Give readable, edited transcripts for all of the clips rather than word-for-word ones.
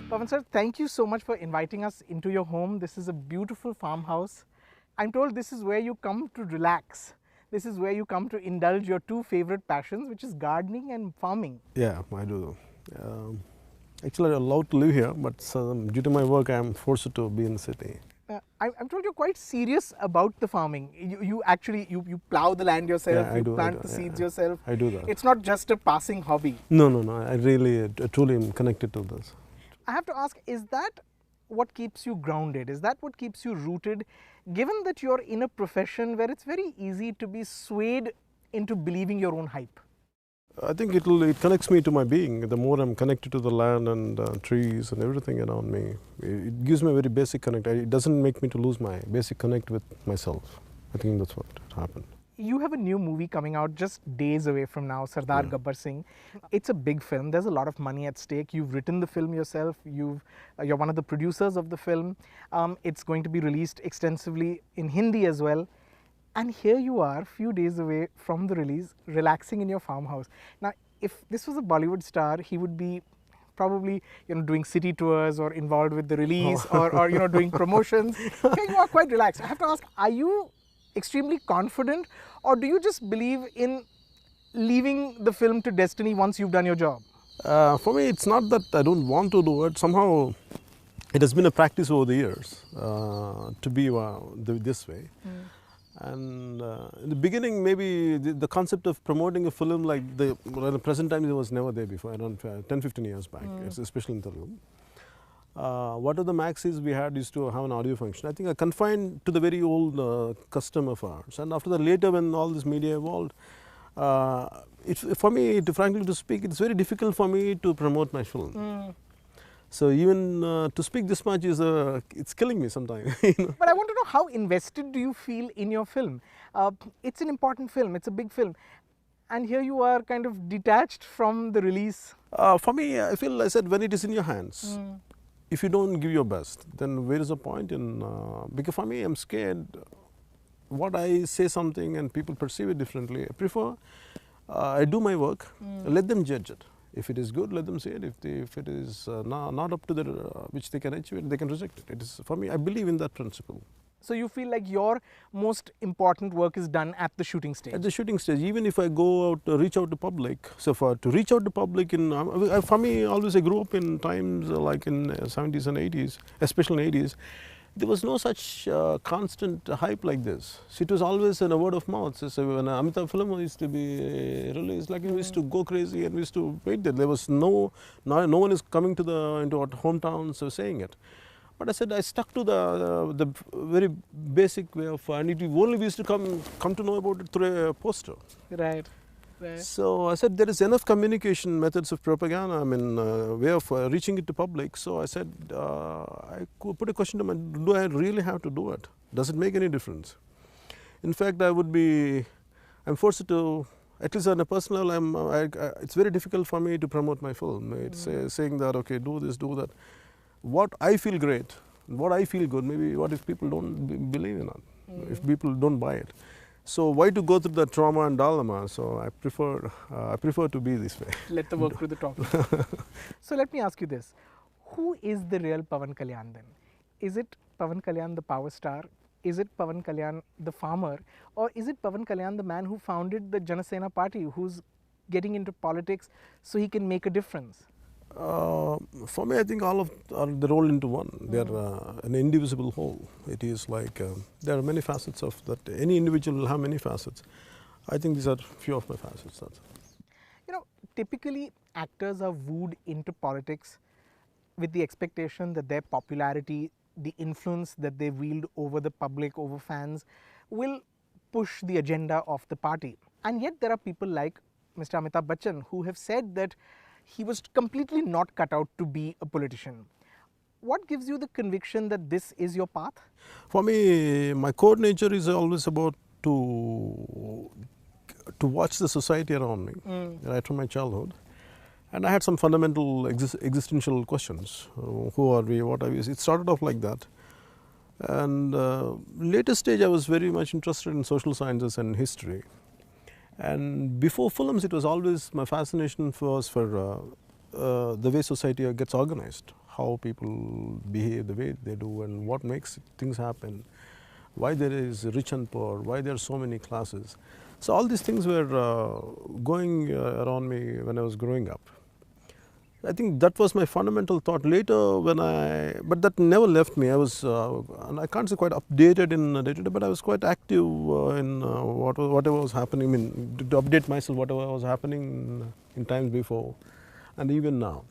Pawan sir, thank you so much for inviting us into your home. This is a beautiful farmhouse. I'm told this is where you come to relax. This is where you come to indulge your two favorite passions, which is gardening and farming. Yeah, I do. Actually, I'm allowed to live here, but due to my work, I'm forced to be in the city. I'm told you're quite serious about the farming. You actually plow the land yourself, Yeah, you plant the seeds yourself. I do that. It's not just a passing hobby. No. I really, truly am connected to this. I have to ask, is that what keeps you grounded? Is that what keeps you rooted? Given that you're in a profession where it's very easy to be swayed into believing your own hype. I think it connects me to my being. The more I'm connected to the land and trees and everything around me, it gives me a very basic connect. It doesn't make me to lose my basic connect with myself. I think that's what happened. You have a new movie coming out just days away from now, Sardar Gabbar Singh. It's a big film. There's a lot of money at stake. You've written the film yourself. You're one of the producers of the film. It's going to be released extensively in Hindi as well. And here you are, a few days away from the release, relaxing in your farmhouse. Now, if this was a Bollywood star, he would be probably doing city tours or involved with the release or doing promotions. Here you are quite relaxed. I have to ask, are you extremely confident, or do you just believe in leaving the film to destiny once you've done your job? For me, it's not that I don't want to do it. Somehow, it has been a practice over the years to be this way. And in the beginning, maybe the concept of promoting a film like the present time, it was never there before, around 10-15 years back, especially in Telugu. What are the maxes we had used to have an audio function. I think I confined to the very old custom of ours. And after that, later when all this media evolved, for me, frankly to speak, it's very difficult for me to promote my film. So even to speak this much it's killing me sometimes. But I want to know, how invested do you feel in your film? It's an important film, it's a big film. And here you are kind of detached from the release. For me, I said, when it is in your hands, if you don't give your best, then where is the point in, because for me, I'm scared what I say something and people perceive it differently. I prefer, I do my work, let them judge it. If it is good, let them say it. If it is not up to their, which they can achieve, they can reject it. It is, for me, I believe in that principle. So you feel like your most important work is done at the shooting stage? At the shooting stage, even if I go out, reach out to public. So to reach out to public, for me, always I grew up in times like in 70s and 80s, especially in 80s. There was no such constant hype like this. So it was always in a word of mouth. So when Amitabh film used to be released, like we used to go crazy and we used to wait there. There was no one is coming into our hometowns saying it. But I said I stuck to the very basic way of, and we used to come to know about it through a poster. Right. So I said there is enough communication methods of propaganda, way of reaching it to public. So I said, I put a question to myself, do I really have to do it? Does it make any difference? In fact, I'm forced to, at least on a personal level, it's very difficult for me to promote my film. It's saying that, okay, do this, do that. What I feel great, what I feel good, maybe what if people don't believe in it, if people don't buy it. So why to go through the trauma and dilemma? So I prefer to be this way. Let the work do the talking. So let me ask you this. Who is the real Pawan Kalyan then? Is it Pawan Kalyan the power star? Is it Pawan Kalyan the farmer? Or is it Pawan Kalyan the man who founded the Janasena party, who's getting into politics so he can make a difference? For me, I think all of they're rolled into one. They are an indivisible whole. It is like there are many facets of that. Any individual will have many facets. I think these are few of my facets. Typically actors are wooed into politics with the expectation that their popularity, the influence that they wield over the public, over fans, will push the agenda of the party. And yet there are people like Mr. Amitabh Bachchan who have said that he was completely not cut out to be a politician. What gives you the conviction that this is your path? For me, my core nature is always about to watch the society around me, right from my childhood. And I had some fundamental existential questions. Who are we? What are we? It started off like that. And later stage, I was very much interested in social sciences and history. And before films, it was always my fascination was for the way society gets organized, how people behave the way they do and what makes things happen, why there is rich and poor, why there are so many classes. So all these things were going around me when I was growing up. I think that was my fundamental thought. Later, but that never left me. I was, and I can't say quite updated in day-to-day, but I was quite active in whatever was happening. I mean, to update myself whatever was happening in times before, and even now.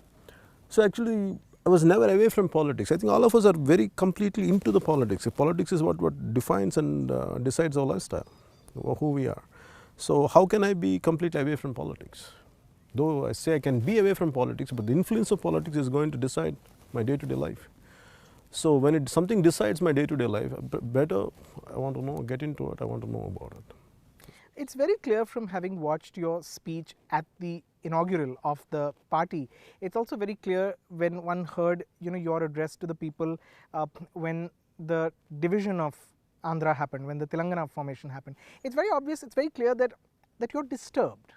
So actually, I was never away from politics. I think all of us are very completely into the politics. Politics is what defines and decides our lifestyle, who we are. So how can I be completely away from politics? Though I say I can be away from politics, but the influence of politics is going to decide my day-to-day life. So when something decides my day-to-day life, better I want to know, get into it, I want to know about it. It's very clear from having watched your speech at the inaugural of the party. It's also very clear when one heard, your address to the people when the division of Andhra happened, when the Telangana formation happened. It's very obvious, it's very clear that you're disturbed.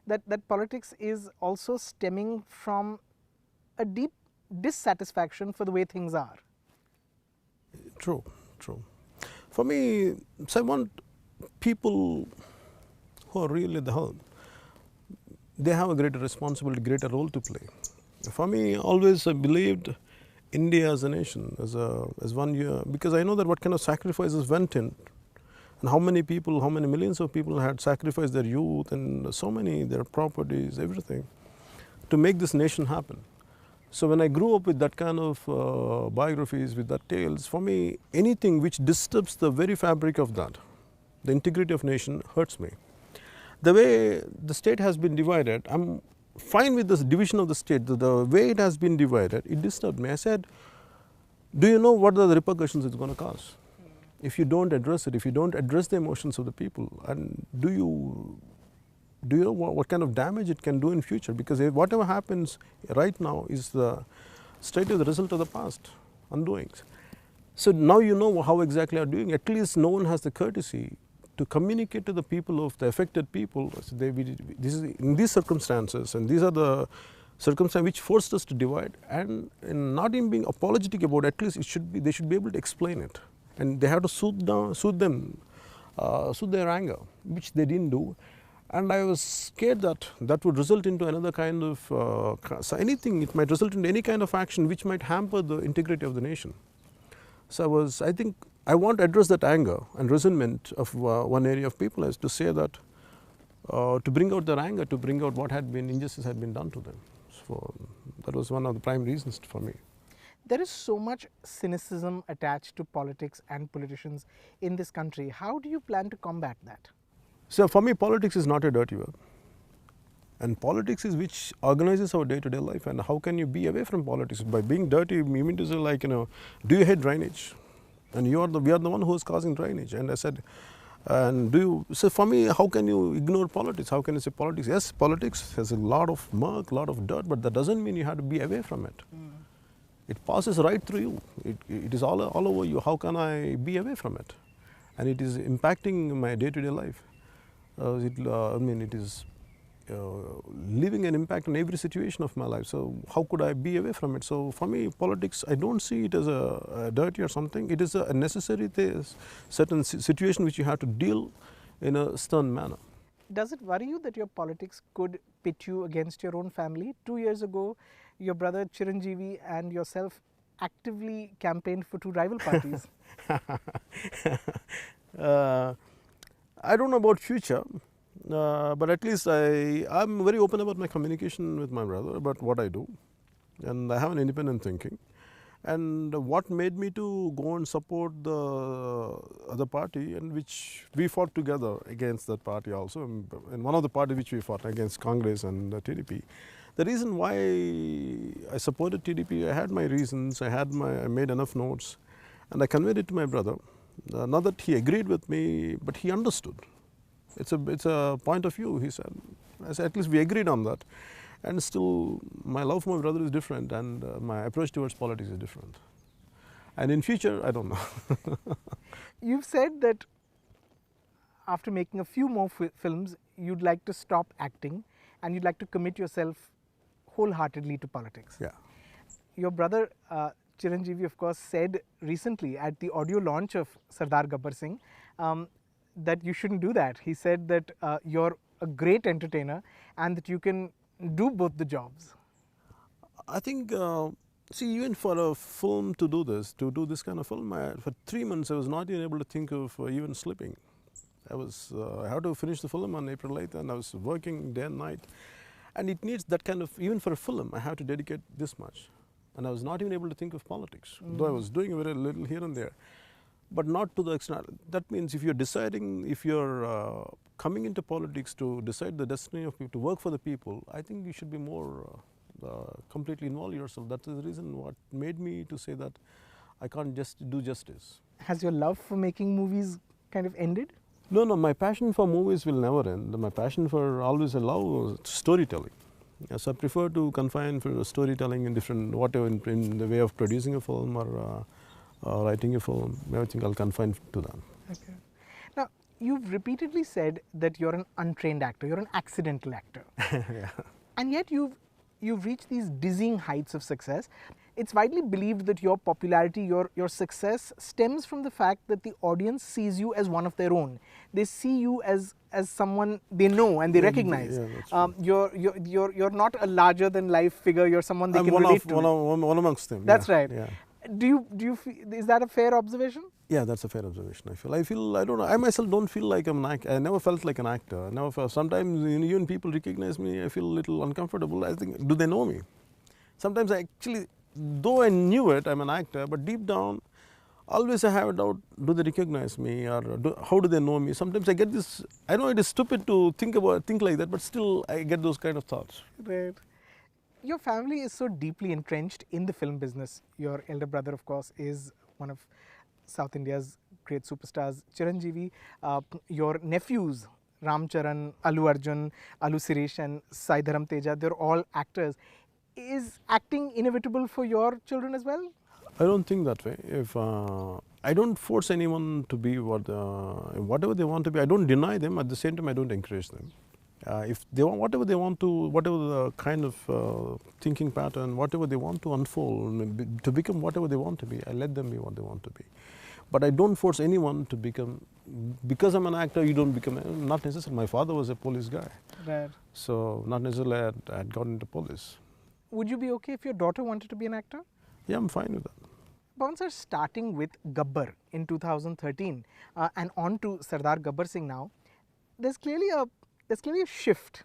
That politics is also stemming from a deep dissatisfaction for the way things are. True, true. For me, so I want people who are really at the helm. They have a greater responsibility, greater role to play. For me, always I believed India as a nation, as one year, because I know that what kind of sacrifices went in. And how many people, how many millions of people had sacrificed their youth and so many, their properties, everything, to make this nation happen. So when I grew up with that kind of biographies, with that tales, for me, anything which disturbs the very fabric of that, the integrity of nation, hurts me. The way the state has been divided, I'm fine with this division of the state. The way it has been divided, it disturbed me. I said, do you know what are the repercussions it's going to cause? If you don't address it, if you don't address the emotions of the people, and do you know what kind of damage it can do in future? Because whatever happens right now is straight the result of the past undoings. So now you know how exactly you are doing. At least no one has the courtesy to communicate to the people of the affected people. So this is in these circumstances, and these are the circumstances which forced us to divide. And in not even being apologetic about it, at least they should be able to explain it. And they have to soothe their anger, which they didn't do. And I was scared that would result into another kind of, so anything, it might result into any kind of action which might hamper the integrity of the nation. So I think I want to address that anger and resentment of one area of people, as to say that, to bring out their anger, to bring out what injustice had been done to them. So that was one of the prime reasons for me. There is so much cynicism attached to politics and politicians in this country. How do you plan to combat that? So for me, politics is not a dirty word. And politics is which organizes our day-to-day life. And how can you be away from politics? By being dirty, you mean to say, like, do you hate drainage? And we are the one who is causing drainage. And I said, so for me, how can you ignore politics? How can you say politics? Yes, politics has a lot of murk, a lot of dirt, but that doesn't mean you have to be away from it. It passes right through you. It is all over you. How can I be away from it? And it is impacting my day-to-day life. It is leaving an impact on every situation of my life. So how could I be away from it? So for me, politics, I don't see it as a dirty or something. It is a necessary certain situation which you have to deal in a stern manner. Does it worry you that your politics could pit you against your own family? 2 years ago, your brother Chiranjeevi and yourself actively campaigned for two rival parties. I don't know about future, but at least I'm very open about my communication with my brother about what I do, and I have an independent thinking. And what made me to go and support the other party, and which we fought together against that party also, and one of the parties which we fought against, Congress and TDP. The reason why I supported TDP, I had my reasons, I made enough notes, and I conveyed it to my brother. Not that he agreed with me, but he understood. It's a point of view, he said. I said, at least we agreed on that. And still, my love for my brother is different, and my approach towards politics is different. And in future, I don't know. You've said that after making a few more films, you'd like to stop acting and you'd like to commit yourself wholeheartedly to politics. Yeah. your brother Chiranjeevi, of course, said recently at the audio launch of Sardar Gabbar Singh that you shouldn't do that. He said that you're a great entertainer and that you can do both the jobs. I think, see, even for a film to do this kind of film, for 3 months I was not even able to think of even sleeping. I had to finish the film on April 8th and I was working day and night. And it needs that kind of, even for a film, I have to dedicate this much. And I was not even able to think of politics, though I was doing very little here and there. But not to the extent. That means if you're deciding, if you're coming into politics to decide the destiny of people, to work for the people, I think you should be more completely involve yourself. That is the reason what made me to say that I can't just do justice. Has your love for making movies kind of ended? No, my passion for movies will never end. My passion for always I love storytelling. So I prefer to confine for storytelling in different, whatever in the way of producing a film or writing a film, everything I'll confine to that. Okay. Now, you've repeatedly said that you're an untrained actor, you're an accidental actor. Yeah. And yet you've reached these dizzying heights of success. It's widely believed that your popularity, your success stems from the fact that the audience sees you as one of their own. They see you as someone they know and they recognize. Yeah, you're not a larger than life figure. You're someone they can relate to. One amongst them. That's yeah, right. Yeah. Do you feel, is that a fair observation? Yeah, that's a fair observation. I don't know. I myself don't feel like I'm an actor. I never felt like an actor. I never felt, sometimes even people recognize me, I feel a little uncomfortable. I think, do they know me? Sometimes I actually, though I knew it, I'm an actor, but deep down, always I have a doubt, do they recognize me or how do they know me? Sometimes I get this, I know it is stupid to think like that, but still I get those kind of thoughts. Right. Your family is so deeply entrenched in the film business. Your elder brother, of course, is one of South India's great superstars, Chiranjeevi. Your nephews, Ram Charan, Allu Arjun, Allu Suresh and Sai Dharam Teja, they're all actors. Is acting inevitable for your children as well? I don't think that way. If I don't force anyone to be whatever they want to be, I don't deny them. At the same time, I don't encourage them. If they want whatever they want to, whatever the kind of thinking pattern, whatever they want to unfold, to become whatever they want to be, I let them be what they want to be. But I don't force anyone to become, because I'm an actor, you don't become, not necessarily. My father was a police guy. Right. So not necessarily I had gotten into police. Would you be okay if your daughter wanted to be an actor? Yeah, I'm fine with that. Pawan sir, starting with Gabbar in 2013 and on to Sardar Gabbar Singh now, there's clearly a shift,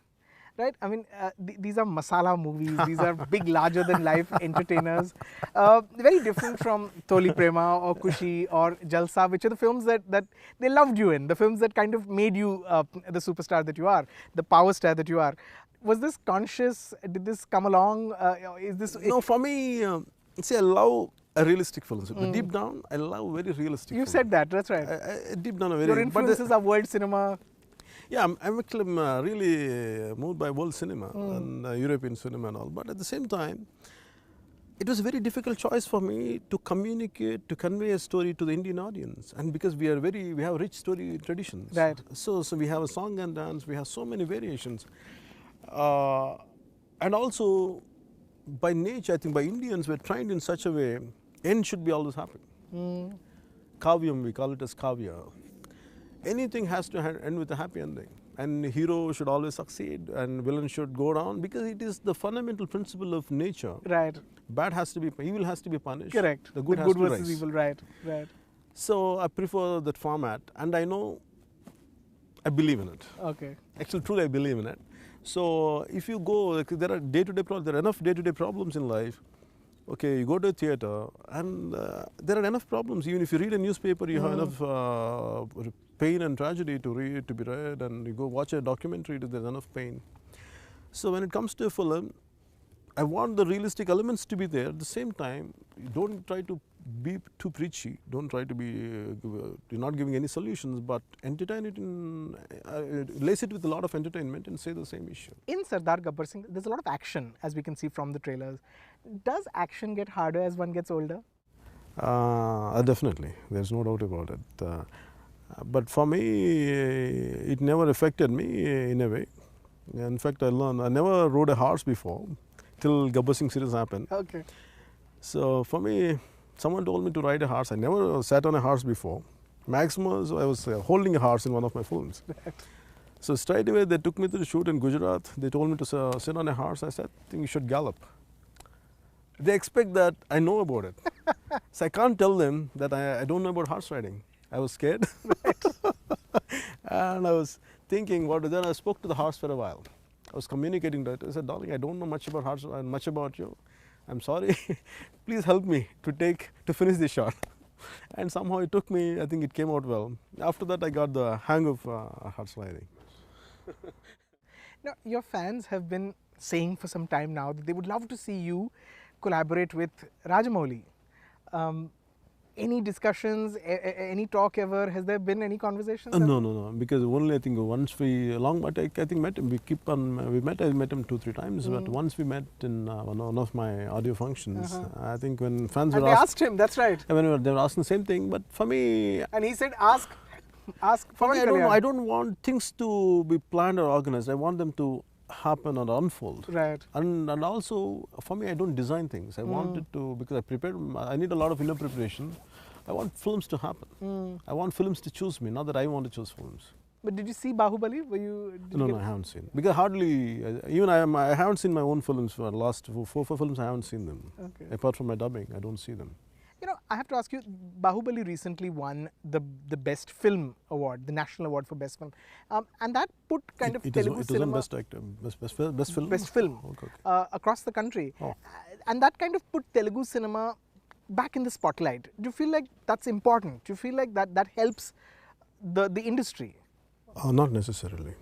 right? I mean, these are masala movies. These are big, larger than life entertainers. Very different from Toli Prema or Kushi or Jalsa, which are the films that they loved you in, the films that kind of made you the superstar that you are, the power star that you are. Was this conscious? Did this come along? Is this? No, for me, see, I love a realistic film. But deep down, I love very realistic. You said that. That's right. Deep down, a very. Your influences are world cinema. Yeah, I'm actually really moved by world cinema and European cinema and all. But at the same time, it was a very difficult choice for me to communicate, to convey a story to the Indian audience. And because we have rich story traditions. Right. So we have a song and dance. We have so many variations. And also, by nature, I think by Indians, we're trained in such a way, end should be always happy. Kavyam, we call it as kavya. Anything has to end with a happy ending. And hero should always succeed and villain should go down because it is the fundamental principle of nature. Right. Evil has to be punished. Correct. The good has good to versus rise. evil, right. So I prefer that format and I know, I believe in it. Okay. Actually, truly I believe in it. So if you go, there are day-to-day problems, there are enough day-to-day problems in life. Okay, you go to a theatre and there are enough problems. Even if you read a newspaper, you have enough pain and tragedy to be read, and you go watch a documentary, there's enough pain. So when it comes to a film, I want the realistic elements to be there. At the same time, you don't try to be too preachy. Don't try to be, you're not giving any solutions, but entertain it, lace it with a lot of entertainment and say the same issue. In Sardar Gabbar Singh, there's a lot of action, as we can see from the trailers. Does action get harder as one gets older? Definitely, there's no doubt about it. But for me, it never affected me in a way. In fact, I never rode a horse before till Gabbar Singh series happened. Okay. So for me, someone told me to ride a horse. I never sat on a horse before. Maximum was I was holding a horse in one of my films. So straight away they took me to the shoot in Gujarat. They told me to sit on a horse. I said, I think you should gallop. They expect that I know about it. So I can't tell them that I don't know about horse riding. I was scared. And I was thinking, then I spoke to the horse for a while. I was communicating to it. I said, darling, I don't know much about horse and much about you. I'm sorry. Please help me to finish this shot. And somehow it took me, I think it came out well. After that, I got the hang of horse riding. Now, your fans have been saying for some time now that they would love to see you collaborate with Rajamouli. Any discussions, any talk ever? Has there been any conversations? No. Because only I think once I think met him. I met him 2-3 times. But once we met in one of my audio functions, I think when fans and were they asked him. That's right. When they were asking the same thing. But for me, and he said, ask Pawan Kalyan. I don't want things to be planned or organized. I want them to happen and unfold. Right. And also for me, I don't design things. I want it to, because I need a lot of inner preparation. I want films to happen. I want films to choose me, not that I want to choose films. But did you see Baahubali? No, I haven't seen. Because hardly, even I haven't seen my own films for the last four films. I haven't seen them. Okay. Apart from my dubbing, I don't see them. You know, I have to ask you, Baahubali recently won the Best Film Award, the National Award for Best Film. And that put kind of Telugu cinema... Best actor, best film? Best film Okay. Across the country. Oh. And that kind of put Telugu cinema back in the spotlight. Do you feel like that's important? Do you feel like that helps the industry? Not necessarily.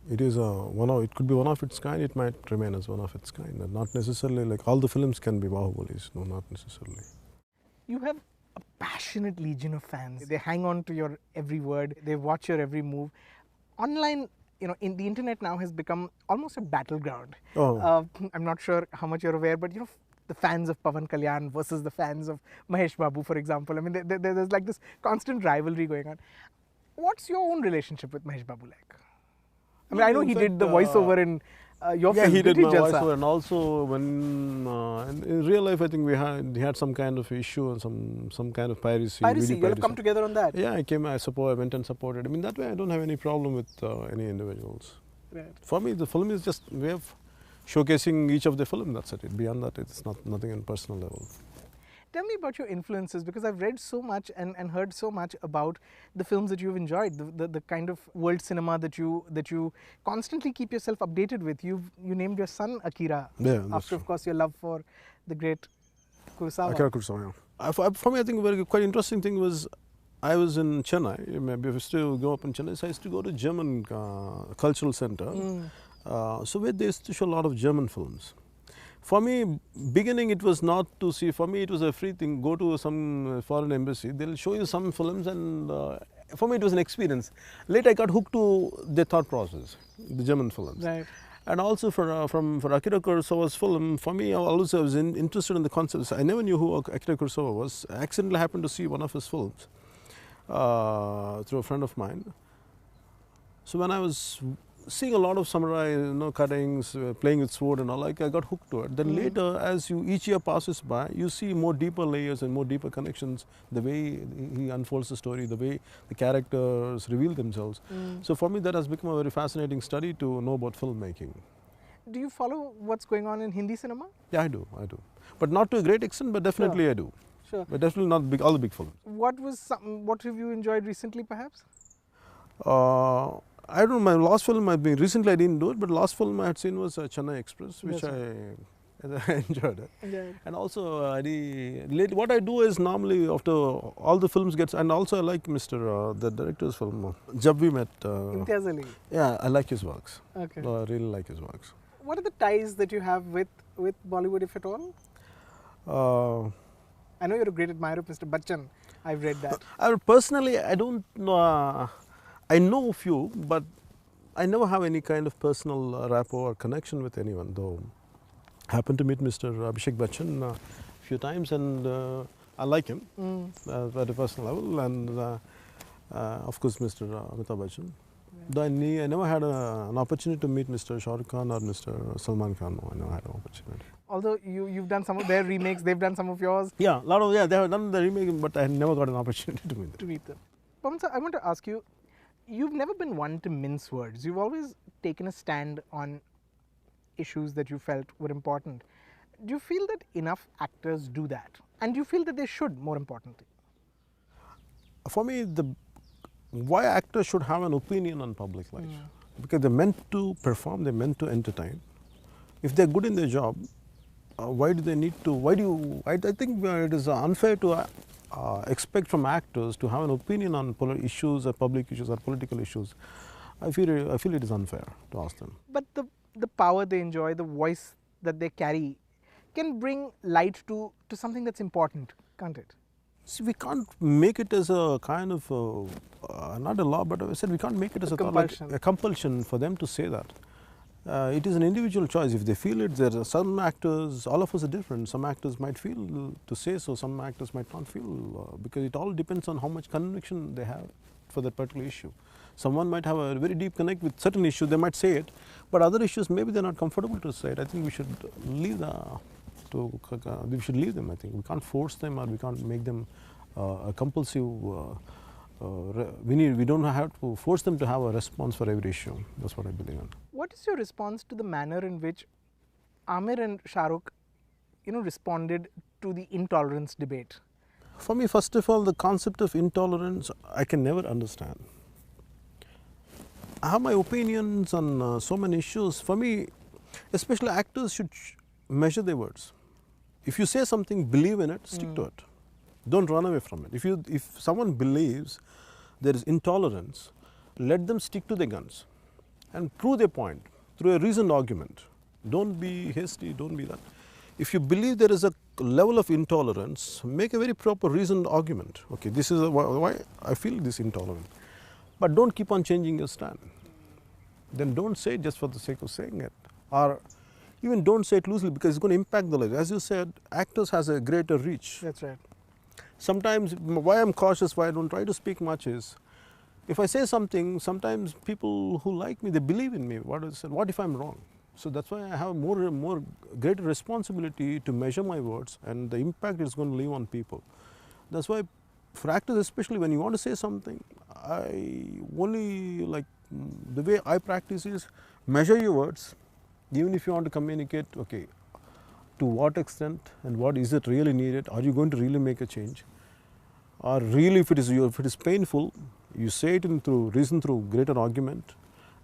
It is it could be one of its kind. It might remain as one of its kind. Not necessarily like all the films can be Bahubalis. No, not necessarily. You have a passionate legion of fans. They hang on to your every word. They watch your every move. Online, you know, in the internet now has become almost a battleground. Oh. I'm not sure how much you're aware, but you know, the fans of Pawan Kalyan versus the fans of Mahesh Babu, for example. I mean, there's like this constant rivalry going on. What's your own relationship with Mahesh Babu like? I mean, I know he did the voiceover in your film. Yeah, he did my Jalsa? voiceover, and also when in real life, I think he had some kind of issue and some kind of piracy. Piracy, you piracy. have come together on that. Yeah, I went and supported. I mean, that way I don't have any problem with any individuals. Right. For me, the film is just a way of showcasing each of the film. That's it. Beyond that, it's nothing on personal level. Tell me about your influences, because I've read so much and heard so much about the films that you've enjoyed, the kind of world cinema that you constantly keep yourself updated with. You named your son Akira, after of course your love for the great Kurosawa. Akira Kurosawa. Yeah. For me, I think a quite interesting thing was I was in Chennai. Maybe if I still go up in Chennai, so I used to go to German cultural center. So where they used to show a lot of German films. For me, beginning it was not to see. For me, it was a free thing. Go to some foreign embassy. They'll show you some films, and for me, it was an experience. Later, I got hooked to their thought process, the German films. Right. And also for Akira Kurosawa's film, for me, I was interested in the concepts. I never knew who Akira Kurosawa was. I accidentally happened to see one of his films through a friend of mine. So when I was seeing a lot of samurai, cuttings, playing with sword and all, I got hooked to it. Then later, as each year passes by, you see more deeper layers and more deeper connections, the way he unfolds the story, the way the characters reveal themselves. So for me, that has become a very fascinating study to know about filmmaking. Do you follow what's going on in Hindi cinema? Yeah, I do. But not to a great extent, but definitely Sure. I do. Sure. But definitely not all the big films. What have you enjoyed recently, perhaps? I don't know, my last film, recently I didn't do it, but last film I had seen was Chennai Express, which I enjoyed it. Yeah. And also, what I do is normally after all the films and also I like the director's film, Jab We Met. Imtiaz Ali. Yeah, I like his works. Okay. I really like his works. What are the ties that you have with Bollywood, if at all? I know you're a great admirer of Mr. Bachchan. I've read that. Personally, I don't know. I know a few, but I never have any kind of personal rapport or connection with anyone, though I happened to meet Mr. Abhishek Bachchan a few times, and I like him at a personal level, and of course Mr. Amitabh Bachchan. Though I never had an opportunity to meet Mr. Shah Rukh Khan or Mr. Salman Khan. No, I never had an opportunity. Although you've done some of their remakes, they've done some of yours. Yeah, they have done the remake, but I never got an opportunity to meet them. Pawan sir, I want to ask you, you've never been one to mince words. You've always taken a stand on issues that you felt were important. Do you feel that enough actors do that? And do you feel that they should, more importantly? For me, why actors should have an opinion on public life? Because they're meant to perform, they're meant to entertain. If they're good in their job, why do they need to, I think it is unfair to expect from actors to have an opinion on issues or public issues or political issues. I feel it is unfair to ask them. But the power they enjoy, the voice that they carry, can bring light to something that's important, can't it? See, we can't make it as a kind of, not a law, but I said we can't make it as a compulsion for them to say that. It is an individual choice. If they feel it, there are some actors, all of us are different. Some actors might feel to say so, some actors might not feel, because it all depends on how much conviction they have for that particular issue. Someone might have a very deep connect with certain issues, they might say it, but other issues maybe they're not comfortable to say it. I think we should leave we should leave them. I think we can't force them, or we can't make them a compulsive. We don't have to force them to have a response for every issue. That's what I believe in. What is your response to the manner in which Aamir and Shah Rukh, responded to the intolerance debate? For me, first of all, the concept of intolerance I can never understand. I have my opinions on so many issues. For me, especially actors should measure their words. If you say something, believe in it, stick to it. Don't run away from it. If someone believes there is intolerance, let them stick to their guns and prove their point through a reasoned argument. Don't be hasty, don't be that. If you believe there is a level of intolerance, make a very proper reasoned argument. Okay, this is why I feel this intolerant. But don't keep on changing your stand. Then don't say it just for the sake of saying it. Or even don't say it loosely, because it's going to impact the life. As you said, actors has a greater reach. That's right. Sometimes why I'm cautious, why I don't try to speak much is, if I say something, sometimes people who like me, they believe in me. What if I'm wrong? So that's why I have more greater responsibility to measure my words and the impact it's going to leave on people. That's why for actors, especially when you want to say something, the way I practice is measure your words, even if you want to communicate, okay, to what extent and what is it really needed? Are you going to really make a change? Or really, if it is painful, you say it through reason, through greater argument,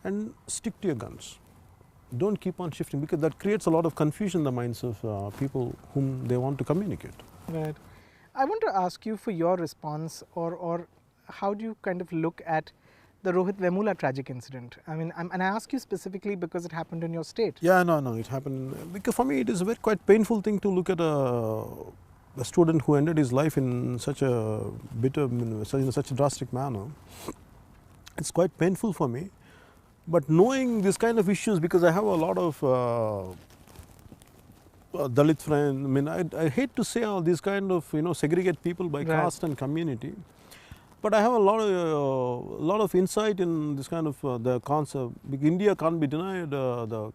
and stick to your guns. Don't keep on shifting, because that creates a lot of confusion in the minds of people whom they want to communicate. Right. I want to ask you for your response, or how do you kind of look at the Rohith Vemula tragic incident? I mean, and I ask you specifically because it happened in your state. Yeah, no, it happened. Because for me, it is a quite painful thing to look at a student who ended his life in such a such a drastic manner. It's quite painful for me. But knowing this kind of issues, because I have a lot of Dalit friends, I mean, I hate to say all these kind of, segregate people by caste and community. But I have a lot of insight in this kind of the concept. India can't be denied the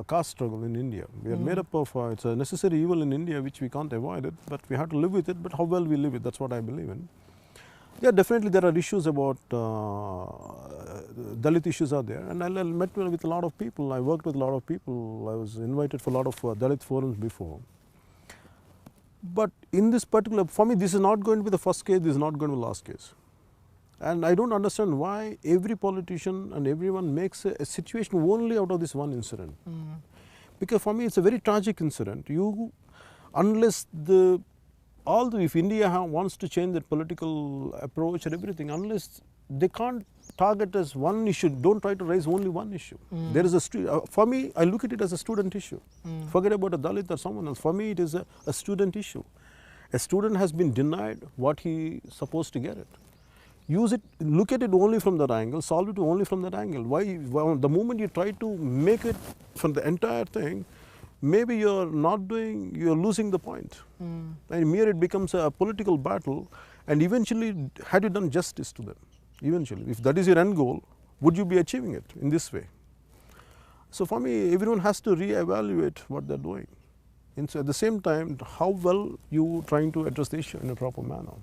caste struggle in India. We are made up of, it's a necessary evil in India which we can't avoid it, but we have to live with it. But how well we live it, that's what I believe in. Yeah, definitely there are issues about Dalit issues are there, and I met with a lot of people. I worked with a lot of people. I was invited for a lot of Dalit forums before. But in this particular, for me, this is not going to be the first case. This is not going to be the last case. And I don't understand why every politician and everyone makes a situation only out of this one incident. Because for me, it's a very tragic incident. If India wants to change their political approach and everything, unless they can't target as one issue, don't try to raise only one issue. There is for me, I look at it as a student issue. Forget about a Dalit or someone else. For me, it is a student issue. A student has been denied what he is supposed to get it. Use it, look at it only from that angle, solve it only from that angle. The moment you try to make it from the entire thing, maybe you're losing the point. And it becomes a political battle, and eventually, had you done justice to them, eventually, if that is your end goal, would you be achieving it in this way? So for me, everyone has to re-evaluate what they're doing. And so at the same time, how well you trying to address the issue in a proper manner.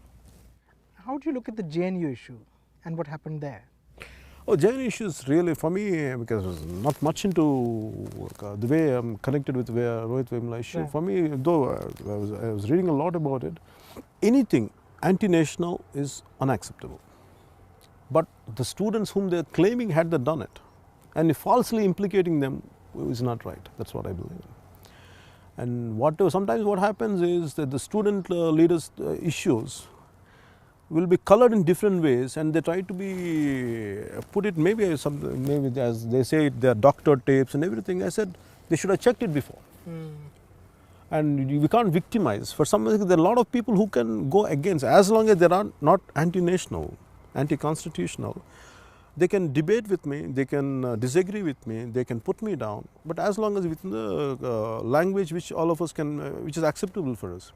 How do you look at the JNU issue and what happened there? Oh, JNU issues really for me, because I was not much into the way I'm connected with Rohith Vemula issue. Right. For me, though I was reading a lot about it, anything anti-national is unacceptable. But the students whom they're claiming had they done it, and falsely implicating them is not right. That's what I believe. And sometimes what happens is that the student leaders' issues will be colored in different ways, and they try to be put it maybe as they say they are doctored tapes and everything. I said they should have checked it before. And we can't victimize. For some reason, there are a lot of people who can go against, as long as they are not anti-national, anti-constitutional. They can debate with me, they can disagree with me, they can put me down, but as long as within the language which all of us can, which is acceptable for us.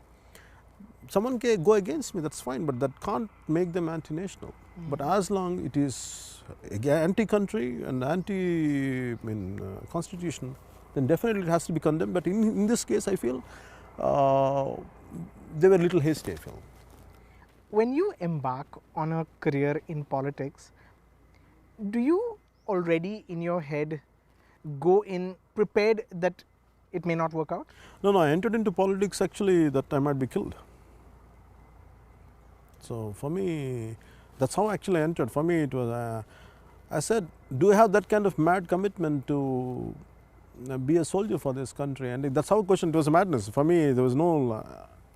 Someone can go against me, that's fine, but that can't make them anti-national. But as long it is anti-country and anti-constitution, then definitely it has to be condemned. But in this case, I feel they were a little hasty, I feel. When you embark on a career in politics, do you already in your head go in prepared that it may not work out? No, I entered into politics actually that I might be killed. So for me, that's how I actually entered. For me, it was, I said, do I have that kind of mad commitment to be a soldier for this country? And that's how question, it was a madness. For me, there was no,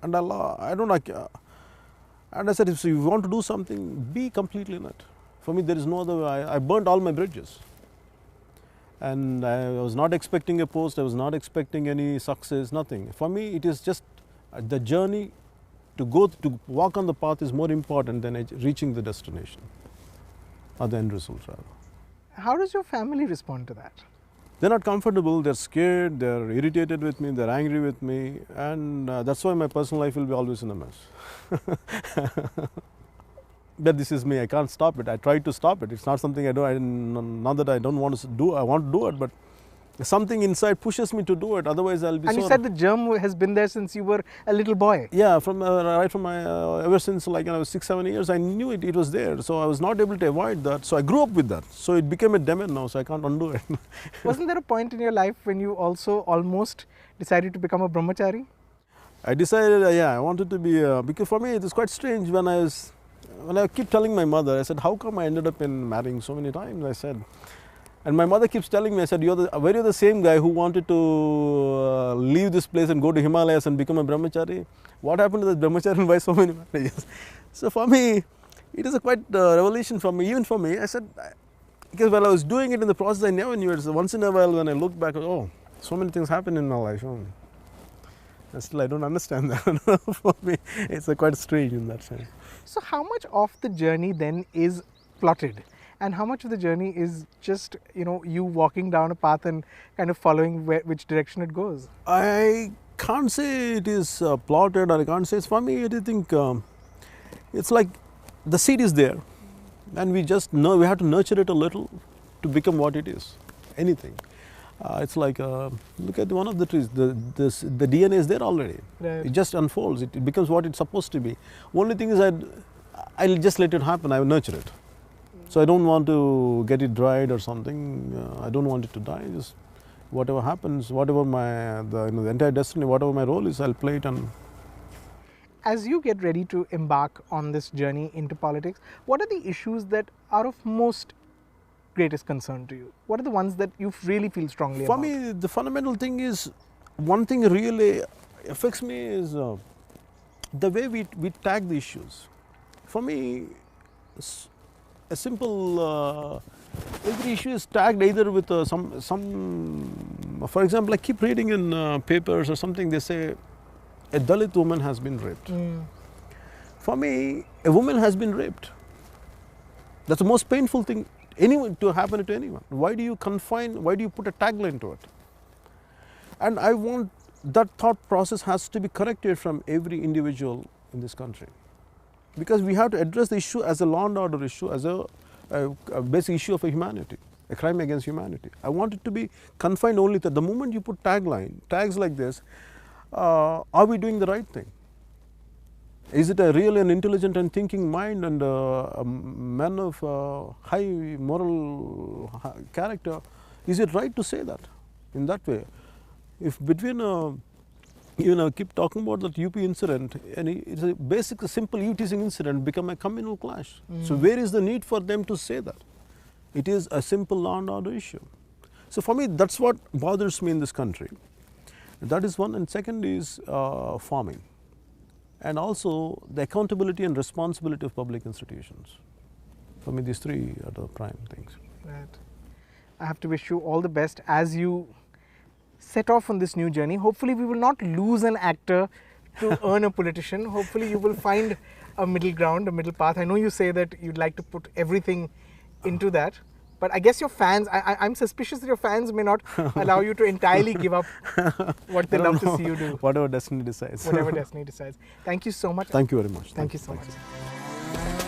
and I don't like, and I said, if you want to do something, be completely in it. For me, there is no other way. I burnt all my bridges. And I was not expecting a post, I was not expecting any success, nothing. For me, it is just the journey to walk on the path is more important than reaching the destination or the end result rather. How does your family respond to that? They're not comfortable, they're scared, they're irritated with me, they're angry with me, and that's why my personal life will be always in a mess. But this is me, I can't stop it. I try to stop it. It's not something I do, not that I don't want to do, I want to do it, but something inside pushes me to do it, otherwise I'll be And you said the germ has been there since you were a little boy. Yeah, right from ever since like I was 6-7 years, I knew it was there. So I was not able to avoid that. So I grew up with that. So it became a demon now, so I can't undo it. Wasn't there a point in your life when you also almost decided to become a brahmachari? I decided, I wanted to be, because for me it was quite strange when I keep telling my mother, I said, how come I ended up in marrying so many times? I said, and my mother keeps telling me, I said, you're the same guy who wanted to leave this place and go to Himalayas and become a brahmachari. What happened to this brahmachari and why so many marriages? So for me, it is a quite revelation for me, even for me. I said, because while I was doing it in the process, I never knew it. So once in a while when I look back, oh, so many things happen in my life. Oh. And still I don't understand that. For me, it's quite strange in that sense. So how much of the journey then is plotted? And how much of the journey is just, you walking down a path and kind of following which direction it goes? I can't say it is plotted, or I can't say it's for me. I think it's like the seed is there, and we just know we have to nurture it a little to become what it is. Anything. It's like look at one of the trees. The DNA is there already. Right. It just unfolds. It becomes what it's supposed to be. Only thing is I'll just let it happen. I will nurture it. So I don't want to get it dried or something. I don't want it to die. Just whatever happens, whatever the entire destiny, whatever my role is, I'll play it. And as you get ready to embark on this journey into politics, what are the issues that are of most greatest concern to you? What are the ones that you really feel strongly about? For me, the fundamental thing is, one thing really affects me is the way we tag the issues. For me, a simple, every issue is tagged either with for example, I keep reading in papers or something, they say a Dalit woman has been raped. For me, a woman has been raped. That's the most painful thing to happen to anyone. Why do you put a tagline to it? And I want that thought process has to be corrected from every individual in this country. Because we have to address the issue as a law and order issue, as a basic issue of humanity, a crime against humanity. I want it to be confined only to the moment you put tags like this, are we doing the right thing? Is it a real and intelligent and thinking mind and a man of high moral character? Is it right to say that in that way? If between keep talking about that UP incident, and it's a basic, simple teasing incident become a communal clash. So where is the need for them to say that? It is a simple law and order issue. So for me, that's what bothers me in this country. That is one, and second is farming, and also the accountability and responsibility of public institutions. For me, these three are the prime things. Right. I have to wish you all the best as you set off on this new journey. Hopefully we will not lose an actor to earn a politician. Hopefully you will find a middle ground, a middle path. I know you say that you'd like to put everything into that, but I guess your fans, I'm suspicious that your fans may not allow you to entirely give up what they love to see you do. Whatever destiny decides. Whatever destiny decides. Thank you so much. Thank you very much. Thank you so much.